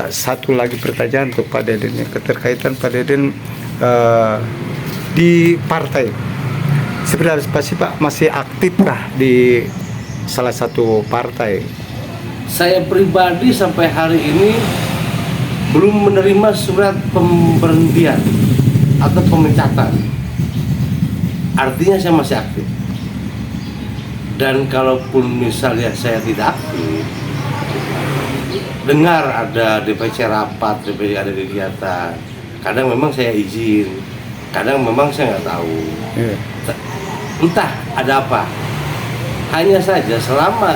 Satu lagi pertanyaan untuk Pak Deden, ya, keterkaitan Pak Deden di partai. Sebenarnya pasti Pak masih aktifkah di salah satu partai? Saya pribadi sampai hari ini belum menerima surat pemberhentian atau pemecatan. Artinya saya masih aktif. Dan kalaupun misalnya saya tidak aktif, dengar ada DPC rapat, DPC ada kegiatan, kadang memang saya izin, kadang memang saya nggak tahu. Entah ada apa. Hanya saja selama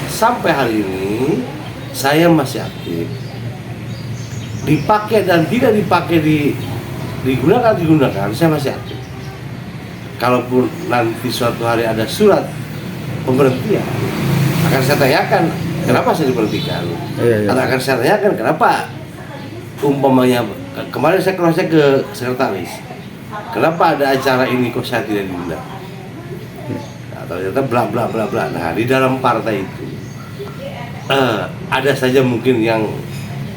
sampai hari ini saya masih aktif. Dipakai dan tidak dipakai, digunakan, saya masih aktif. Kalaupun nanti suatu hari ada surat pemberhentian, akan saya tanyakan kenapa saya diberhentikan. Atau akan saya tanyakan kenapa umpamanya kemarin saya cross check ke sekretaris, kenapa ada acara ini kok saya tidak diundang. Nah, ternyata bla bla bla bla. Nah, di dalam partai itu ada saja mungkin yang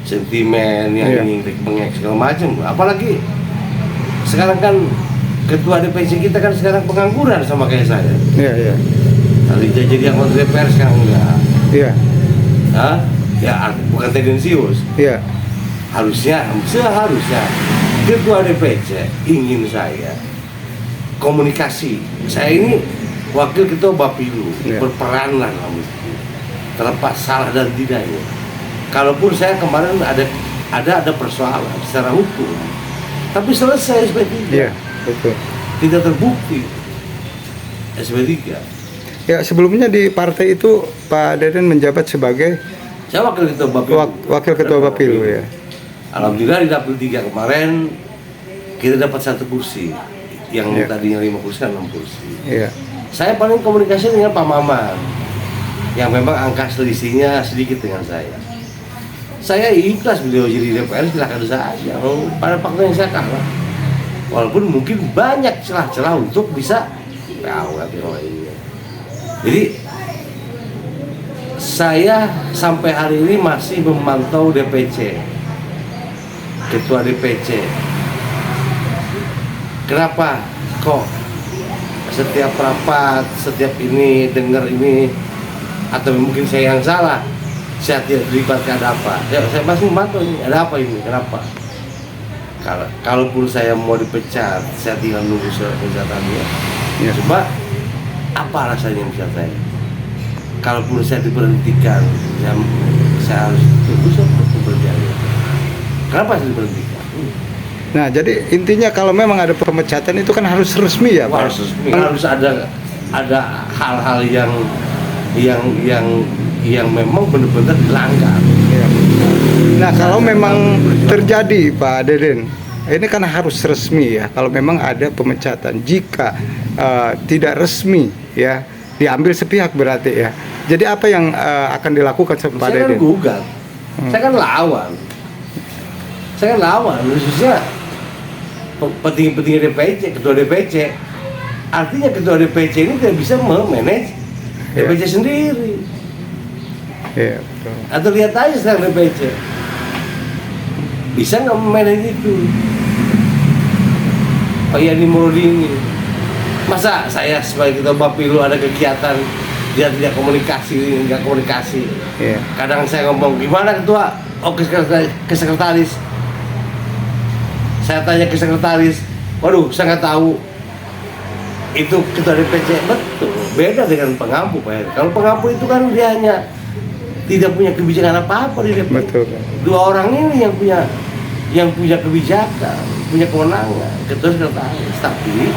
sentimen, yang ingin mengek segala macam. Apalagi sekarang kan ketua DPC kita kan sekarang pengangguran sama kayak saya. Tadi jadi anggota DPR sekarang enggak. Ya bukan tendensius. Seharusnya ketua DPC ingin saya komunikasi. Saya ini wakil ketua Bapilu, berperanlah dalam itu. Terlepas salah dan tidaknya. Kalaupun saya kemarin ada persoalan secara hukum, tapi selesai SP3. Betul. Tidak terbukti SP3. Ya, sebelumnya di partai itu Pak Deden menjabat sebagai saya wakil ketua Bapilu. Wakil ketua Bapilu, ya. Alhamdulillah di Dapil 3 kemarin kita dapat 1 kursi. Yang tadinya 5 kursi kan 6 kursi. Saya paling komunikasi dengan Pak Maman, yang memang angka selisihnya sedikit dengan saya. Saya ikhlas beliau jadi DPR, silahkan saja. Pada faktanya saya kalah. Walaupun mungkin banyak celah-celah untuk bisa ini. Jadi saya sampai hari ini masih memantau DPC, ketua DPC. Kenapa kok setiap rapat, setiap ini dengar ini, atau mungkin saya yang salah, saya tidak dilibatkan, ada apa? Saya masih memantau ini, ada apa ini, kenapa? Kalaupun saya mau dipecat, saya tinggal nunggu surat pemecatannya. Coba apa rasanya bisa saya? Kalaupun saya diberhentikan, saya harus tunggu surat pemberhentiannya. Kenapa saya diberhentikan? Nah, jadi intinya kalau memang ada pemecatan itu kan harus resmi, ya, Pak? Harus resmi. Harus ada hal-hal yang memang benar-benar dilanggar. Nah, kalau memang terjadi, Pak Deden, ini kan harus resmi, ya. Kalau memang ada pemecatan, jika tidak resmi, ya, diambil sepihak berarti, ya. Jadi apa yang akan dilakukan sama Pak Deden? Saya kan gugat, saya kan lawan, khususnya petinggi-petinggi DPC, ketua DPC. Artinya ketua DPC ini tidak bisa memanage DPC sendiri. Betul. Atau lihat aja sekarang DPC bisa nggak memanage itu? Pak Yani Murudini, masa saya sebagai ketua Bapilu ada kegiatan dia tidak komunikasi, nggak komunikasi. Kadang saya ngomong gimana ketua, ke sekretaris. Saya tanya ke sekretaris, waduh saya nggak tahu. Itu ketua DPC, betul. Beda dengan pengampu, Pak Heri. Kalau pengampu itu kan dia hanya tidak punya kebijakan apa-apa di DPC. Betul. 2 orang ini yang punya kebijakan, punya kewenangan, ketua sekretaris. Tapi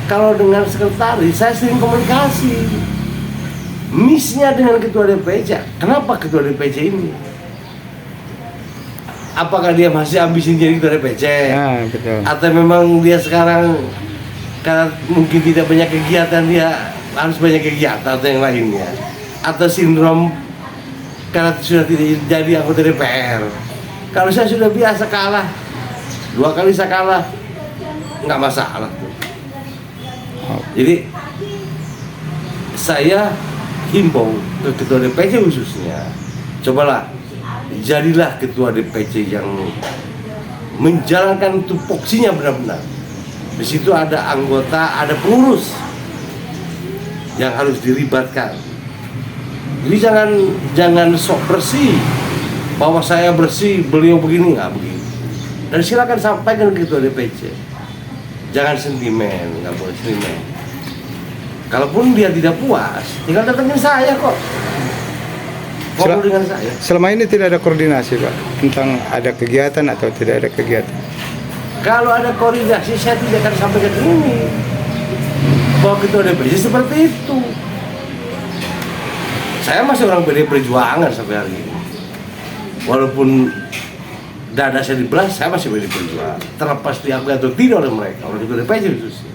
kalau dengan sekretaris saya sering komunikasi. Missnya dengan ketua DPC. Kenapa ketua DPC ini? Apakah dia masih ambisi jadi ketua DPC? Betul. Atau memang dia sekarang karena mungkin tidak banyak kegiatan, dia harus banyak kegiatan atau yang lainnya? Atau sindrom karena sudah tidak jadi anggota DPR? Kalau saya sudah biasa kalah, 2 kali saya kalah, nggak masalah. Jadi saya himbau ke ketua DPC khususnya, cobalah jadilah ketua DPC yang menjalankan tupoksinya benar-benar. Di situ ada anggota, ada pengurus yang harus dilibatkan. Jadi jangan sok bersih bahwa saya bersih, beliau begini, nggak begini. Dan silakan sampaikan ke ketua DPC. Jangan sentimen, nggak boleh sentimen. Kalaupun dia tidak puas, tinggal datangin saya kok. Ngobrol dengan saya. Selama ini tidak ada koordinasi Pak tentang ada kegiatan atau tidak ada kegiatan. Kalau ada koordinasi, saya tidak akan sampaikan ini. Bahwa ketua DPC seperti itu. Saya masih orang PD Perjuangan sampai hari ini. Walaupun dada saya dibelah, saya masih PD Perjuangan. Terlepas diakui atau tidak oleh mereka, oleh ketua DPC khusus.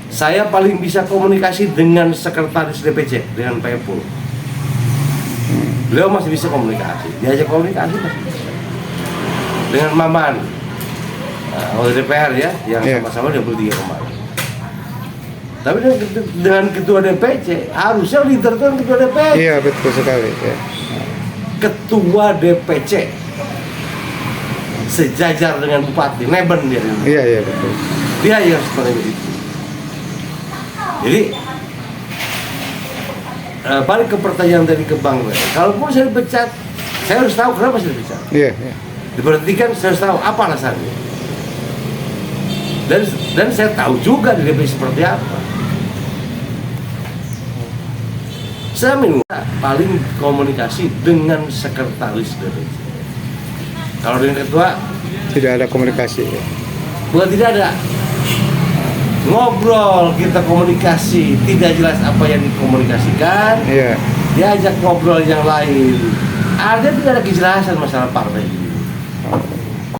Saya paling bisa komunikasi dengan sekretaris DPC, dengan Pak Epul. Beliau masih bisa komunikasi, diajak komunikasi masih bisa. Dengan Maman, oleh DPR ya, yang sama-sama 23 kemarin. Tapi dengan ketua DPC, harusnya leader itu ketua DPC. Iya betul sekali. Ya. Ketua DPC sejajar dengan bupati, Neben dia. Iya betul. Dia yang seperti itu. Jadi balik ke pertanyaan tadi ke Bang Ray. Kalaupun saya dipecat, saya harus tahu kenapa saya dipecat. Iya. Diberhentikan, saya harus tahu apa alasannya. Dan saya tahu juga di DPC seperti apa. Saya minta paling komunikasi dengan sekretaris DPC. Kalau dengan ketua Tidak ada komunikasi. Ya. bukan tidak ada. Ngobrol, kita komunikasi, tidak jelas apa yang dikomunikasikan. Iya. Diajak ngobrol yang lain. Ada tidak ada kejelasan masalah partai.